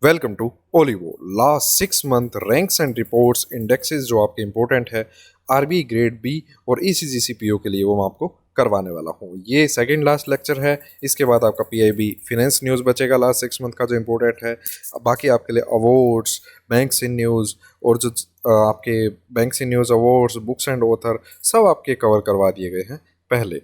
Welcome to Olivo. Last 6 month ranks and reports indexes जो आपके important है RB grade B और ECGC PO के लिए वो मैं आपको करवाने वाला हूँ। ये सेकंड लास्ट लेक्चर है। इसके बाद आपका पीआईबी फिनेंस न्यूज़ बचेगा लास्ट 6 मंथ का जो इंपॉर्टेंट है। बाकी आपके लिए अवार्ड्स, बैंक्स इन न्यूज़ और जो आपके banks in news awards, books and author सब आपके कवर करवा दिए गए हैं पहले।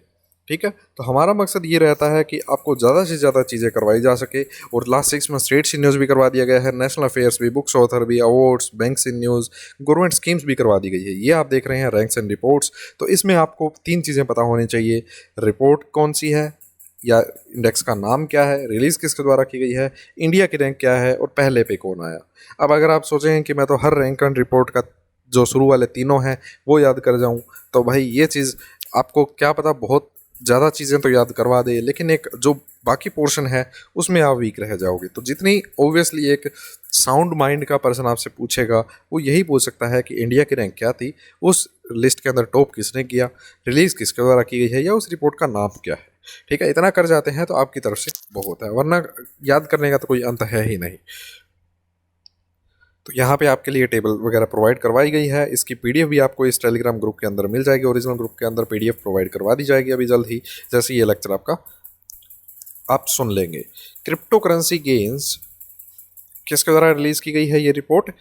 ठीक है, तो हमारा मकसद ये रहता है कि आपको ज़्यादा से ज़्यादा चीज़ें करवाई जा सके। और लास्ट 6 मंथ स्टेट सी न्यूज़ भी करवा दिया गया है, नेशनल अफेयर्स भी, बुक्स ऑथर भी, awards, banks in news, government schemes भी करवा दी गई है। ये आप देख रहे हैं रैंक्स एंड रिपोर्ट्स। तो इसमें आपको 3 चीज़ें पता होनी चाहिए। रिपोर्ट कौन सी है, या इंडेक्स का नाम क्या है, रिलीज़ किसके द्वारा की गई है, इंडिया की रैंक क्या है और पहले पे कौन आया। अब अगर आप सोचें कि मैं तो हर रैंक एंड रिपोर्ट का जो शुरू वाले तीनों हैं वो याद कर जाऊं, तो भाई ये चीज़ आपको क्या पता बहुत ज़्यादा चीज़ें तो याद करवा दे, लेकिन एक जो बाकी पोर्शन है उसमें आप वीक रह जाओगे। तो जितनी ऑब्वियसली एक साउंड माइंड का पर्सन आपसे पूछेगा वो यही पूछ सकता है कि इंडिया की रैंक क्या थी, उस लिस्ट के अंदर टॉप किसने किया, रिलीज़ किसके द्वारा की गई है, या उस रिपोर्ट का नाम क्या है। ठीक है, इतना कर जाते हैं तो आपकी तरफ से बहुत है, वरना याद करने का तो कोई अंत है ही नहीं। तो यहाँ पे आपके लिए टेबल वगैरह प्रोवाइड करवाई गई है। इसकी पीडीएफ भी आपको इस टेलीग्राम ग्रुप के अंदर मिल जाएगी। ओरिजिनल ग्रुप के अंदर पीडीएफ प्रोवाइड करवा दी जाएगी अभी जल्द ही, जैसे ये लेक्चर आपका आप सुन लेंगे। क्रिप्टो करेंसी गेन्स किसके द्वारा रिलीज की गई है ये रिपोर्ट?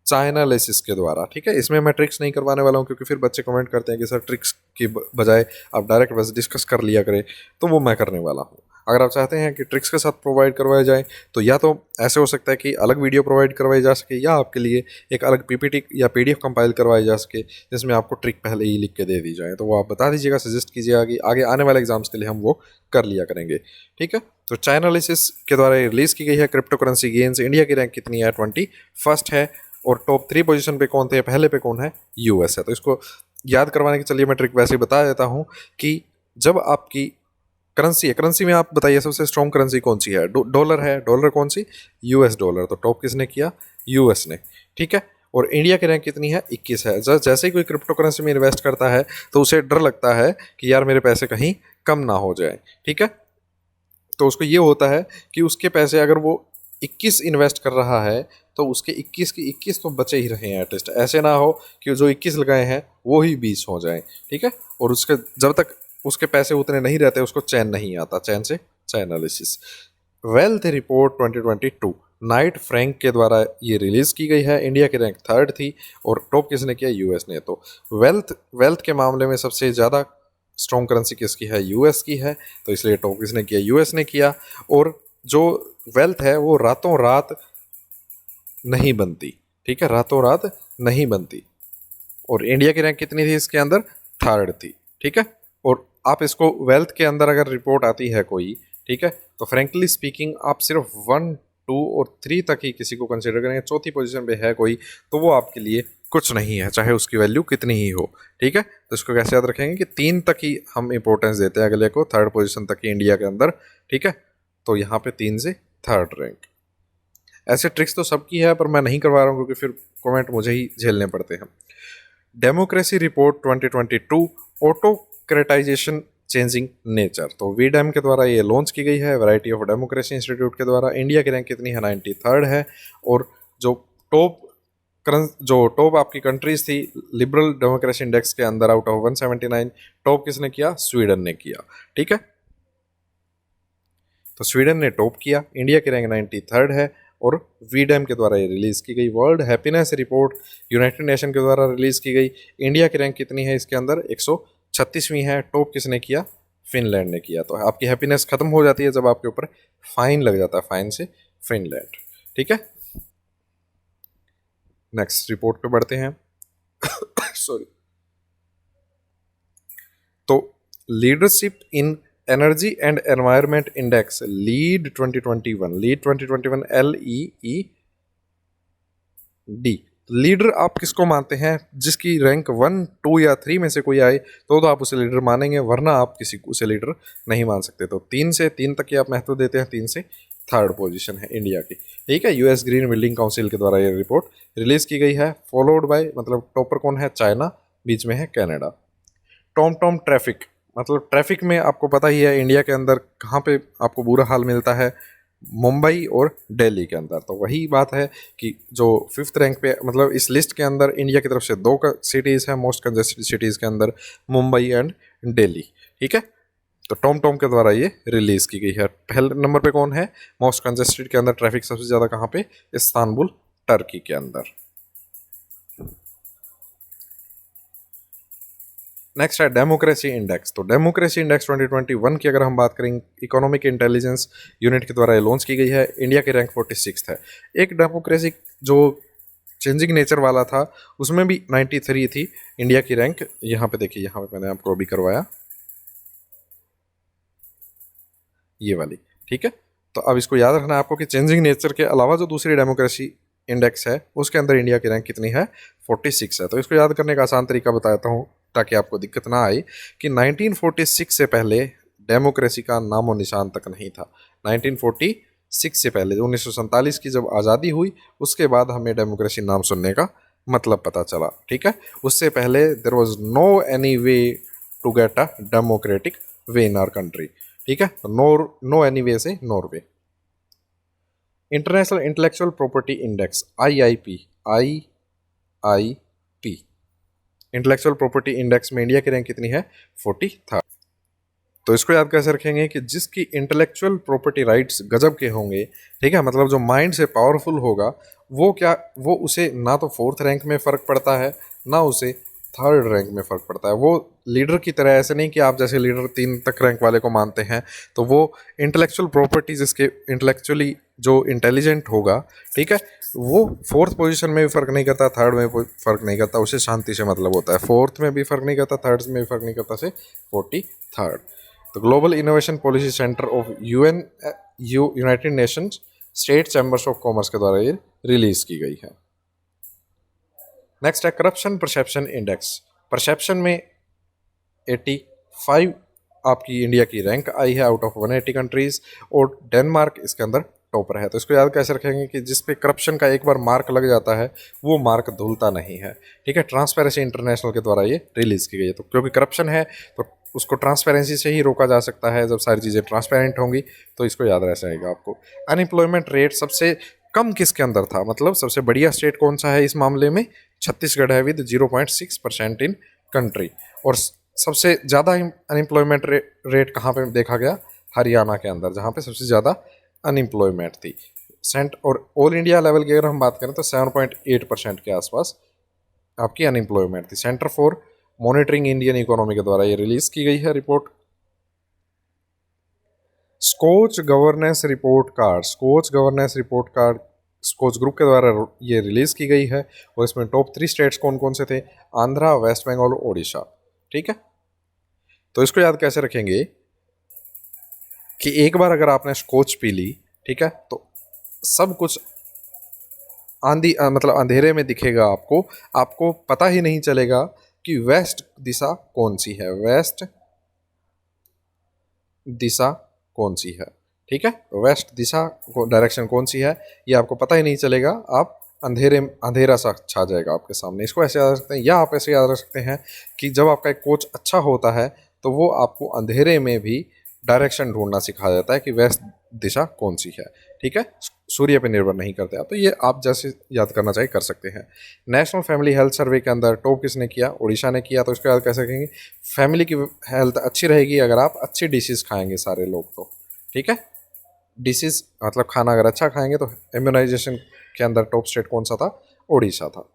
चाइनालिसिस के द्वारा। ठीक है, इसमें मैं ट्रिक्स नहीं करवाने वाला हूँ क्योंकि फिर बच्चे कमेंट करते हैं कि सर ट्रिक्स की बजाय आप डायरेक्ट बस डिस्कस कर लिया करें, तो वो मैं करने वाला हूँ। अगर आप चाहते हैं कि ट्रिक्स के साथ प्रोवाइड करवाए जाए तो या तो ऐसे हो सकता है कि अलग वीडियो प्रोवाइड करवाई जा सके, या आपके लिए एक अलग पीपीटी या पीडीएफ कंपाइल करवाई जा सके जिसमें आपको ट्रिक पहले ही लिख के दे दी जाए। तो वो आप बता दीजिएगा, सजेस्ट कीजिएगा, आगे आने वाले एग्जाम्स के लिए हम वो कर लिया करेंगे। ठीक है, तो चाइनालिसिस के द्वारा रिलीज की गई है क्रिप्टो करेंसी गेन्स। इंडिया की रैंक कितनी है? 21st है। और टॉप 3 पोजीशन पे कौन थे? पहले पे कौन है? यूएस है। तो इसको याद करवाने के चलिए मैं ट्रिक वैसे ही बता देता हूँ कि जब आपकी करेंसी है, करेंसी में आप बताइए सबसे स्ट्रॉन्ग करेंसी कौन सी है? डॉलर है। डॉलर कौन सी? US dollar. तो टॉप किसने किया? यूएस ने। ठीक है, और इंडिया की रैंक कितनी है? 21 है। जैसे ही कोई क्रिप्टो करेंसी में इन्वेस्ट करता है तो उसे डर लगता है कि यार मेरे पैसे कहीं कम ना हो जाए। ठीक है, तो उसको ये होता है कि उसके पैसे अगर वो 21 इन्वेस्ट कर रहा है तो उसके 21 की 21 तो बचे ही रहे हैं एटलीस्ट। ऐसे ना हो कि जो 21 लगाए हैं वो ही 20 हो जाए। ठीक है, और उसके जब तक उसके पैसे उतने नहीं रहते उसको चैन नहीं आता। चैन से चाइनालिसिस। वेल्थ रिपोर्ट 2022 नाइट फ्रैंक के द्वारा ये रिलीज की गई है। इंडिया की रैंक 3rd थी और टॉप किसने किया? यूएस ने। तो वेल्थ के मामले में सबसे ज़्यादा स्ट्रॉन्ग करेंसी किसकी है? यूएस की है। तो इसलिए टॉप किसने किया? यूएस ने किया। और जो वेल्थ है वो रातों रात नहीं बनती। ठीक है, रातों रात नहीं बनती। और इंडिया की रैंक कितनी थी इसके अंदर? 3rd थी। ठीक है, और आप इसको वेल्थ के अंदर अगर रिपोर्ट आती है कोई, ठीक है, तो फ्रेंकली स्पीकिंग आप सिर्फ 1, 2 और 3 तक ही किसी को कंसिडर करेंगे। चौथी पोजीशन पे है कोई तो वो आपके लिए कुछ नहीं है, चाहे उसकी वैल्यू कितनी ही हो। ठीक है, तो इसको कैसे याद रखेंगे कि 3 तक ही हम इंपॉर्टेंस देते हैं अगले को, 3rd पोजीशन तक ही इंडिया के अंदर। ठीक है, तो यहाँ पे 3 से 3rd रैंक। ऐसे ट्रिक्स तो सबकी है पर मैं नहीं करवा रहा हूँ क्योंकि फिर कमेंट मुझे ही झेलने पड़ते हैं। Democracy report 2022 autocratisation changing nature. तो वीडैम के द्वारा ये लॉन्च की गई है, वैरायटी ऑफ डेमोक्रेसी इंस्टीट्यूट के द्वारा। इंडिया की रैंक कितनी है? 93rd है। और जो टॉप आपकी कंट्रीज थी लिबरल डेमोक्रेसी इंडेक्स के अंदर आउट ऑफ 179, टॉप किसने किया? स्वीडन ने किया। ठीक है, तो स्वीडन ने टॉप किया। इंडिया की रैंक 93rd है और वीडैम के द्वारा ये रिलीज़ की गई। World happiness report United nation के द्वारा रिलीज़ की गई। इंडिया की रैंक कितनी है इसके अंदर? 136वीं है। टॉप किसने किया? फिनलैंड ने किया। तो आपकी हैप्पीनेस खत्म हो जाती है जब आपके ऊपर फाइन लग जाता है, फाइन से फिनलैंड। ठीक है, नेक्स्ट रिपोर्ट पे बढ़ते हैं। सॉरी। तो leadership in energy and environment index lead 2021 LEED। Leader आप किसको मानते हैं? जिसकी रैंक 1, 2 या 3 में से कोई आए तो आप उसे लीडर मानेंगे, वरना आप किसी को उसे लीडर नहीं मान सकते। तो 3 से 3 तक की आप महत्व देते हैं। 3 से 3rd पोजीशन है इंडिया की। ठीक है, यूएस ग्रीन बिल्डिंग काउंसिल के द्वारा ये रिपोर्ट रिलीज की गई है। फॉलोड बाय, मतलब टॉपर कौन है? चाइना, बीच में है कनाडा। टॉम ट्रैफिक, मतलब ट्रैफिक में आपको पता ही है इंडिया के अंदर कहाँ पे आपको बुरा हाल मिलता है। मुंबई और दिल्ली के अंदर। तो वही बात है कि जो 5th रैंक पे, मतलब इस लिस्ट के अंदर इंडिया की तरफ से 2 सिटीज़ हैं मोस्ट कंजेस्टेड सिटीज़ के अंदर, मुंबई एंड दिल्ली। ठीक है, तो टॉम के द्वारा ये रिलीज़ की गई है। पहले नंबर पे कौन है मोस्ट कंजेस्टेड के अंदर, ट्रैफिक सबसे ज़्यादा कहाँ पे, इस्तांबुल टर्की के अंदर। नेक्स्ट है डेमोक्रेसी इंडेक्स। तो डेमोक्रेसी इंडेक्स 2021 की अगर हम बात करें, इकोनॉमिक इंटेलिजेंस यूनिट के द्वारा ये लॉन्च की गई है। इंडिया की रैंक 46 है। एक डेमोक्रेसी जो चेंजिंग नेचर वाला था उसमें भी 93 थी इंडिया की रैंक। यहाँ पे देखिए, यहाँ पे मैंने आपको अभी करवाया ये वाली। ठीक है, तो अब इसको याद रखना है आपको कि चेंजिंग नेचर के अलावा जो दूसरी डेमोक्रेसी इंडेक्स है उसके अंदर इंडिया की रैंक कितनी है, 46 है। तो इसको याद करने का आसान तरीका बताता हूँ ताकि आपको दिक्कत ना आए कि 1946 से पहले डेमोक्रेसी का नामो निशान तक नहीं था। 1946 से पहले 1947 की जब आज़ादी हुई उसके बाद हमें डेमोक्रेसी नाम सुनने का मतलब पता चला। ठीक है, उससे पहले there was no any way to get a democratic way in our country. ठीक है, तो नो एनी वे से Norway. International intellectual property index IIP intellectual property index में इंडिया की रैंक कितनी है, 43। तो इसको याद कैसे रखेंगे कि जिसकी इंटेलेक्चुअल प्रॉपर्टी राइट्स गजब के होंगे, ठीक है, मतलब जो माइंड से पावरफुल होगा, वो उसे ना तो 4th रैंक में फ़र्क पड़ता है ना उसे 3rd रैंक में फ़र्क पड़ता है। वो लीडर की तरह, ऐसे नहीं कि आप जैसे लीडर 3 तक रैंक वाले को मानते हैं, तो वो इंटेलेक्चुअल प्रॉपर्टी जिसके इंटेलेक्चुअली जो इंटेलिजेंट होगा, ठीक है, वो 4th पोजीशन में भी फ़र्क नहीं करता, 3rd में भी फ़र्क नहीं करता, उसे शांति से मतलब होता है। 4th में भी फ़र्क नहीं करता, 3rd में भी फ़र्क नहीं करता, से 43rd। तो global innovation policy centre of United Nations state chambers of commerce के द्वारा ये रिलीज़ की गई है। नेक्स्ट है करप्शन परसेप्शन इंडेक्स। परसेप्शन में 85 आपकी इंडिया की रैंक आई है आउट ऑफ 180 कंट्रीज़, और डेनमार्क इसके अंदर टॉपर है। तो इसको याद कैसे रखेंगे कि जिस पे करप्शन का एक बार मार्क लग जाता है वो मार्क धुलता नहीं है। ठीक है, ट्रांसपेरेंसी इंटरनेशनल के द्वारा ये रिलीज़ की गई है। तो क्योंकि करप्शन है तो उसको ट्रांसपेरेंसी से ही रोका जा सकता है। जब सारी चीज़ें ट्रांसपेरेंट होंगी तो इसको याद रह जाएगा आपको। अनएम्प्लॉयमेंट रेट सबसे कम किसके अंदर था, मतलब सबसे बढ़िया स्टेट कौन सा है इस मामले में, छत्तीसगढ़ है विद 0.6% इन कंट्री। और सबसे ज़्यादा अनएम्प्लॉयमेंट रेट कहाँ पे देखा गया, हरियाणा के अंदर, जहाँ पे सबसे ज़्यादा अनएम्प्लॉयमेंट थी। और ऑल इंडिया लेवल की अगर हम बात करें तो 7.8% के आसपास आपकी अनएम्प्लॉयमेंट थी। Centre for monitoring Indian economy के द्वारा ये रिलीज की गई है report. Skoch governance report card, Skoch group के द्वारा ये रिलीज की गई है, और इसमें टॉप 3 स्टेट्स कौन कौन से थे, आंध्रा, वेस्ट बंगाल, ओडिशा। ठीक है, तो इसको याद कैसे रखेंगे कि एक बार अगर आपने स्कोच पी ली, ठीक है, तो सब कुछ मतलब अंधेरे में दिखेगा आपको, आपको पता ही नहीं चलेगा कि वेस्ट दिशा कौन सी है, वेस्ट दिशा कौन सी है। ठीक है, तो वेस्ट दिशा डायरेक्शन कौन सी है ये आपको पता ही नहीं चलेगा, आप अंधेरा सा छा जाएगा आपके सामने। इसको ऐसे याद रख सकते हैं, या आप ऐसे याद रख सकते हैं कि जब आपका एक कोच अच्छा होता है तो वो आपको अंधेरे में भी डायरेक्शन ढूंढना सिखा देता है कि वेस्ट दिशा कौन सी है। ठीक है, सूर्य पे निर्भर नहीं करते आप। तो ये आप जैसे याद करना चाहिए कर सकते हैं। नेशनल फैमिली हेल्थ सर्वे के अंदर टॉप किसने किया, उड़ीसा ने किया। तो इसको याद कैसे कहेंगे, फैमिली की हेल्थ अच्छी रहेगी अगर आप अच्छी डिशेज़ खाएंगे सारे लोग तो। ठीक है, डिशेज़ मतलब खाना अगर अच्छा खाएंगे तो इम्यूनाइजेशन के अंदर टॉप स्टेट कौन सा था, उड़ीसा था।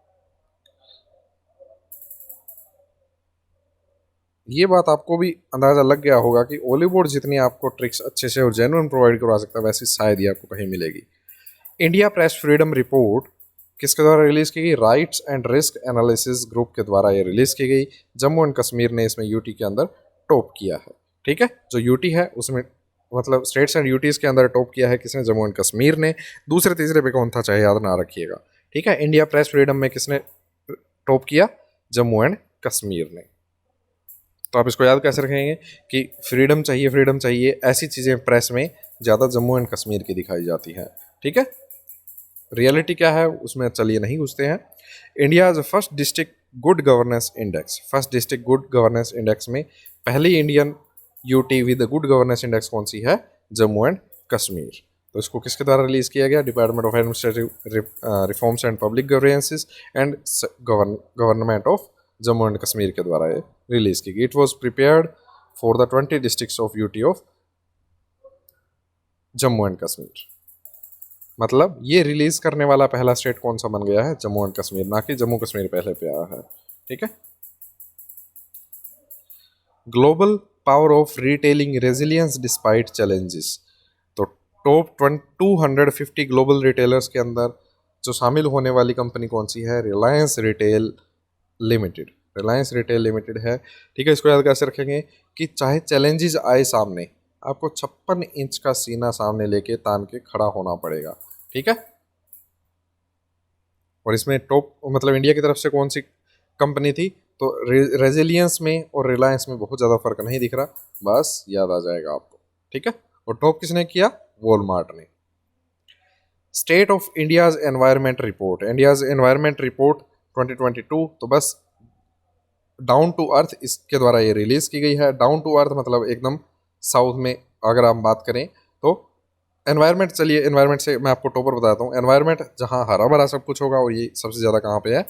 ये बात आपको भी अंदाज़ा लग गया होगा कि ओलीवुड जितनी आपको ट्रिक्स अच्छे से और जेन्युइन प्रोवाइड करवा सकता है वैसी शायद ही आपको कहीं मिलेगी। इंडिया प्रेस फ्रीडम रिपोर्ट किसके द्वारा रिलीज़ की गई, rights and risk analysis group के द्वारा ये रिलीज़ की गई। जम्मू एंड कश्मीर ने इसमें यूटी के अंदर टॉप किया है। ठीक है, जो यूटी है उसमें मतलब स्टेट्स एंड यूटीज़ के अंदर टॉप किया है किसने, जम्मू एंड कश्मीर ने। दूसरे तीसरे पे कौन था चाहे याद ना रखिएगा। ठीक है, इंडिया प्रेस फ्रीडम में किसने टॉप किया, जम्मू एंड कश्मीर ने। तो आप इसको याद कैसे रखेंगे कि फ्रीडम चाहिए ऐसी चीज़ें प्रेस में ज़्यादा जम्मू एंड कश्मीर की दिखाई जाती है। ठीक है, रियलिटी क्या है उसमें चलिए नहीं घुसते हैं। India first district good governance index में पहली Indian UT with good governance index कौन सी है, जम्मू एंड कश्मीर। तो इसको किसके द्वारा रिलीज़ किया गया? Department of administrative reforms and public governances and government of Jammu and Kashmir के द्वारा ये रिलीज़ की गई। It was prepared for the 20 districts of UT of Jammu and Kashmir. मतलब ये रिलीज़ करने वाला पहला स्टेट कौन सा बन गया है? जम्मू एंड कश्मीर, ना कि जम्मू कश्मीर पहले पे आया है। ठीक है। Global power of retailing resilience despite challenges. तो टॉप 250 ग्लोबल रिटेलर्स के अंदर जो शामिल होने वाली कंपनी कौन सी है? Reliance retail limited. Reliance retail limited है। ठीक है। इसको याद कैसे रखेंगे कि चाहे चैलेंजेस आए सामने, आपको 56 इंच का सीना सामने लेके तान के खड़ा होना पड़ेगा। ठीक है। और इसमें टॉप मतलब इंडिया की तरफ से कौन सी कंपनी थी? तो रेजिलियंस में और रिलायंस में बहुत ज़्यादा फर्क नहीं दिख रहा, बस याद आ जाएगा आपको। ठीक है। और टॉप किसने किया? वॉलमार्ट ने। State of India's environment report, India's environment report 2022, तो बस डाउन टू अर्थ इसके द्वारा ये रिलीज की गई है। डाउन टू अर्थ मतलब एकदम साउथ में अगर हम बात करें तो एनवायरनमेंट, चलिए एनवायरनमेंट से मैं आपको टॉपर बताता हूँ। एनवायरनमेंट जहाँ हरा भरा सब कुछ होगा, और ये सबसे ज़्यादा कहाँ पे है?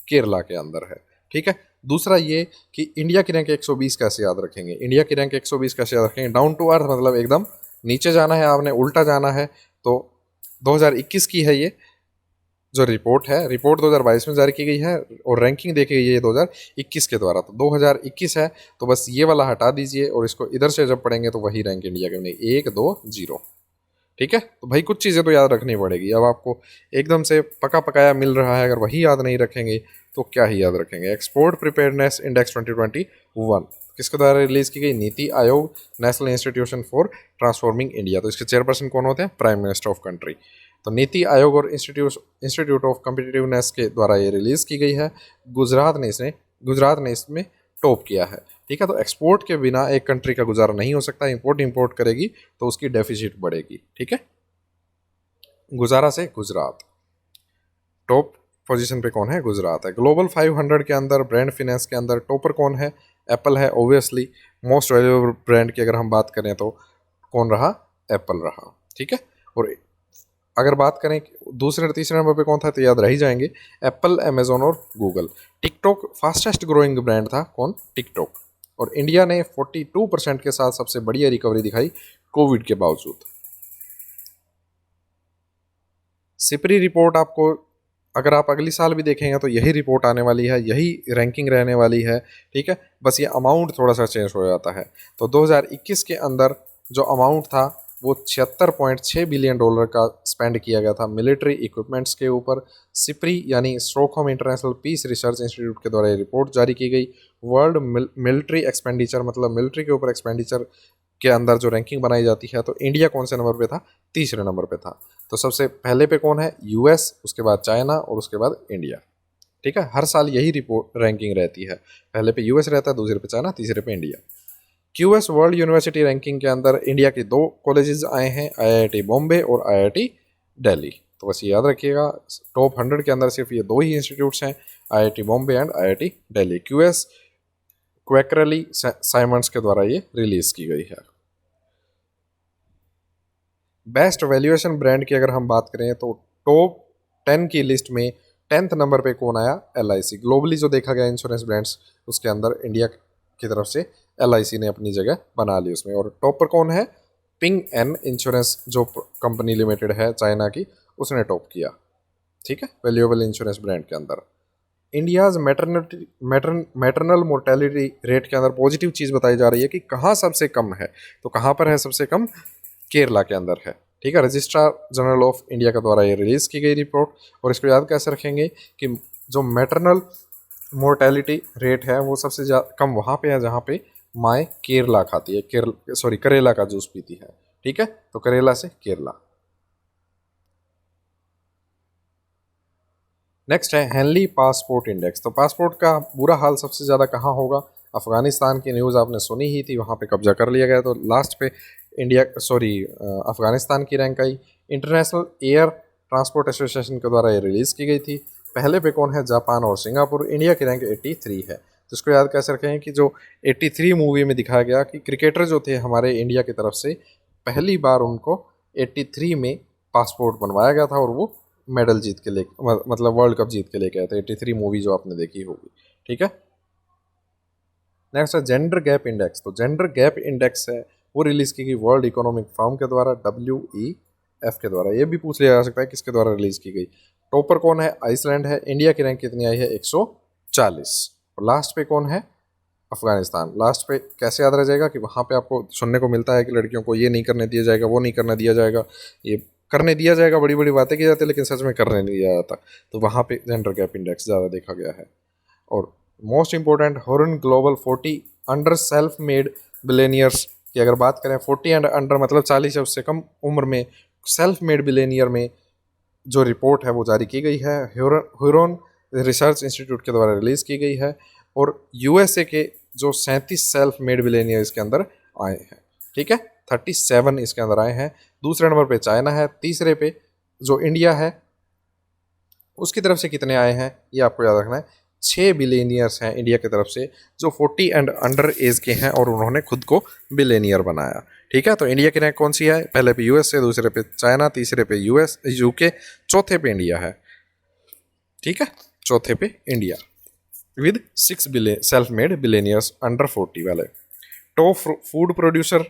केरला के अंदर है। ठीक है। दूसरा ये कि इंडिया की रैंक 120 कैसे याद रखेंगे? इंडिया की रैंक 120 कैसे याद रखेंगे? डाउन टू अर्थ मतलब एकदम नीचे जाना है, आपने उल्टा जाना है। तो 2021 की है ये जो रिपोर्ट है, रिपोर्ट 2022 में जारी की गई है और रैंकिंग देखी गई है 2021 के द्वारा। तो 2021 है, तो बस ये वाला हटा दीजिए और इसको इधर से जब पढ़ेंगे तो वही रैंक इंडिया के बनेगी, 1 2 0। ठीक है। तो भाई कुछ चीज़ें तो याद रखनी पड़ेगी। अब आपको एकदम से पका पकाया मिल रहा है, अगर वही याद नहीं रखेंगे तो क्या ही याद रखेंगे। एक्सपोर्ट प्रिपेयरनेस इंडेक्स 2021 किसके द्वारा रिलीज की गई? NITI Aayog, national institution for transforming India. तो इसके चेयरपर्सन कौन होते हैं? Prime minister of country. तो नीति आयोग और इंस्टीट्यूट ऑफ कम्पिटिटिवनेस के द्वारा ये रिलीज की गई है। गुजरात ने इसमें टॉप किया है। ठीक है। तो एक्सपोर्ट के बिना एक कंट्री का गुजारा नहीं हो सकता। इंपोर्ट करेगी तो उसकी डेफिसिट बढ़ेगी। ठीक है। गुजारा से गुजरात। टॉप पोजीशन पे कौन है? गुजरात है। ग्लोबल 500 के अंदर ब्रांड फिनेंस के अंदर टॉपर कौन है? एप्पल है ऑब्वियसली। मोस्ट वैल्यूएबल ब्रांड की अगर हम बात करें तो कौन रहा? एप्पल रहा। ठीक है। और अगर बात करें दूसरे और तीसरे नंबर पे कौन था, तो याद रह ही जाएंगे एप्पल, अमेजोन और Google. TikTok fastest growing brand था। कौन? टिकटॉक। और इंडिया ने 42% के साथ सबसे बढ़िया रिकवरी दिखाई कोविड के बावजूद। सिपरी रिपोर्ट आपको अगर आप अगली साल भी देखेंगे तो यही रिपोर्ट आने वाली है, यही रैंकिंग रहने वाली है। ठीक है। बस ये अमाउंट थोड़ा सा चेंज हो जाता है। तो 2021 के अंदर जो अमाउंट था वो 76.6 बिलियन डॉलर का स्पेंड किया गया था मिलिट्री इक्विपमेंट्स के ऊपर। सिपरी यानी Stockholm international peace research institute के द्वारा ये रिपोर्ट जारी की गई। वर्ल्ड मिलिट्री एक्सपेंडिचर मतलब मिलिट्री के ऊपर एक्सपेंडिचर के अंदर जो रैंकिंग बनाई जाती है, तो इंडिया कौन से नंबर पे था? तीसरे नंबर पे था। तो सबसे पहले पे कौन है? यूएस, उसके बाद चाइना और उसके बाद इंडिया। ठीक है। हर साल यही रिपोर्ट रैंकिंग रहती है, पहले पे यूएस रहता है, दूसरे पे चाइना, तीसरे पे India. QS world university ranking के अंदर इंडिया के 2 कॉलेजेस आए हैं, आईआईटी बॉम्बे और आईआईटी दिल्ली। तो बस ये याद रखिएगा, टॉप 100 के अंदर सिर्फ ये 2 ही इंस्टीट्यूट्स हैं, IIT Bombay and IIT Delhi. QS Quacquarelli Symonds के द्वारा ये रिलीज की गई है। बेस्ट वैल्यूएशन ब्रांड की अगर हम बात करें तो टॉप 10 की लिस्ट में 10th नंबर पे कौन आया? एलआईसी। ग्लोबली जो देखा गया इंश्योरेंस ब्रांड्स, उसके अंदर इंडिया की तरफ से एलआईसी ने अपनी जगह बना ली उसमें। और टॉप पर कौन है? पिंग एन इंश्योरेंस जो कंपनी लिमिटेड है चाइना की, उसने टॉप किया। ठीक है। वैल्यूएबल इंश्योरेंस ब्रांड के अंदर इंडियाज मैटरनल मोर्टेलिटी रेट के अंदर पॉजिटिव चीज़ बताई जा रही है कि कहाँ सबसे कम है। तो कहाँ पर है सबसे कम? केरला के अंदर है। ठीक है। रजिस्ट्रार जनरल ऑफ इंडिया के द्वारा ये रिलीज की गई रिपोर्ट। और इसको याद कैसे रखेंगे कि जो मैटरनल मोर्टेलिटी रेट है वो सबसे कम वहाँ पे है जहाँ पे माँ केरला खाती है, करेला का जूस पीती है। ठीक है। तो करेला से केरला। नेक्स्ट है हेनली पासपोर्ट इंडेक्स। तो पासपोर्ट का बुरा हाल सबसे ज़्यादा कहाँ होगा? अफगानिस्तान की न्यूज़ आपने सुनी ही थी, वहाँ पे कब्जा कर लिया गया। तो लास्ट पे अफगानिस्तान की रैंक आई। इंटरनेशनल एयर ट्रांसपोर्ट एसोसिएशन के द्वारा ये रिलीज़ की गई थी। पहले पे कौन है? जापान और सिंगापुर। इंडिया की रैंक 83 है। तो इसको याद कैसे रखें कि जो 83 मूवी में दिखाया गया कि क्रिकेटर जो थे हमारे इंडिया की तरफ से, पहली बार उनको 83 में पासपोर्ट बनवाया गया था और वो मेडल जीत के ले मतलब वर्ल्ड कप जीत के लेके आए थे। 83 मूवी जो आपने देखी होगी, ठीक है। नेक्स्ट है जेंडर गैप इंडेक्स। तो जेंडर गैप इंडेक्स है वो रिलीज की गई वर्ल्ड इकोनॉमिक फोरम के द्वारा, WEF के द्वारा। ये भी पूछ लिया जा सकता है किसके द्वारा रिलीज की गई। टॉपर कौन है? आइसलैंड है। इंडिया की रैंक कितनी आई है? 140। और लास्ट पे कौन है? अफगानिस्तान। लास्ट पे कैसे याद रह जाएगा कि वहाँ पे आपको सुनने को मिलता है कि लड़कियों को ये नहीं करने दिया जाएगा, वो नहीं करने दिया जाएगा, ये करने दिया जाएगा, बड़ी बड़ी बातें की जाती है लेकिन सच में करने नहीं दिया जाता। तो वहाँ पे जेंडर गैप इंडेक्स ज़्यादा देखा गया है। और most important, horn global 40 under self made billionaires की अगर बात करें, 40 एंड अंडर मतलब 40 या उससे कम उम्र में सेल्फ मेड बिलेनियर में जो रिपोर्ट है वो जारी की गई है, ह्यूरोन रिसर्च इंस्टीट्यूट के द्वारा रिलीज़ की गई है। और USA के जो 37 सेल्फ मेड बिलेनियर इसके अंदर आए हैं, ठीक है। 37 इसके अंदर आए हैं। दूसरे नंबर पे चाइना है। तीसरे पे जो इंडिया है उसकी तरफ से कितने आए हैं ये आपको याद रखना है। 6 बिलेनियर्स हैं इंडिया की तरफ से जो 40 एंड अंडर एज के हैं और उन्होंने खुद को बिलेनियर बनाया, ठीक है। तो इंडिया की रैंक कौन सी है? पहले पे USA, दूसरे पे चाइना, तीसरे पे UK, चौथे पे इंडिया है, ठीक है। चौथे पे India with 6 self made billionaires under 40 वाले। Top food producer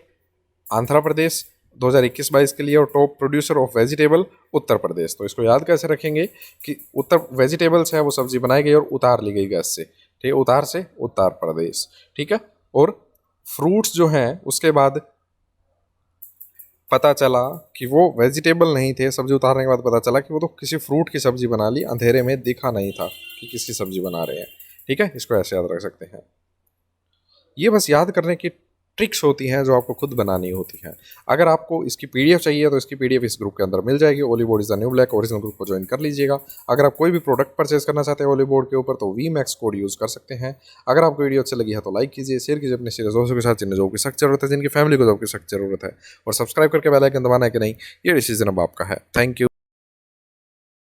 Andhra Pradesh 2021-22 के लिए, और top producer of vegetable Uttar Pradesh. तो इसको याद कैसे रखेंगे कि उत्तर वेजिटेबल्स है वो सब्जी बनाई गई और उतार ली गई गैस से, ठीक है, उतार से उत्तर प्रदेश, ठीक है। और फ्रूट्स जो हैं उसके बाद पता चला कि वो वेजिटेबल नहीं थे, सब्जी उतारने के बाद पता चला कि वो तो किसी फ्रूट की सब्जी बना ली, अंधेरे में दिखा नहीं था कि किसकी सब्जी बना रहे हैं, ठीक है। इसको ऐसे याद रख सकते हैं। ये बस याद करने की ट्रिक्स होती हैं जो आपको खुद बनानी होती हैं। अगर आपको इसकी PDF चाहिए तो इसकी PDF इस ग्रुप के अंदर मिल जाएगी। Oliveboard is the new black original group को ज्वाइन कर लीजिएगा। अगर आप कोई भी प्रोडक्ट परचेज करना चाहते हैं ओलीबोर्ड के ऊपर तो VMAX कोड यूज़ कर सकते हैं। अगर आपको वीडियो अच्छी लगी है तो लाइक कीजिए, शेयर कीजिए अपने सीरियस दोस्तों के साथ जिन्हें जॉब की सख्त जरूरत है, जिनकी फैमिली को जॉब की सख्त जरूरत है, और सब्सक्राइब करके बेल आइकन दबाना है कि नहीं ये डिसीजन अब आपका है। Thank you.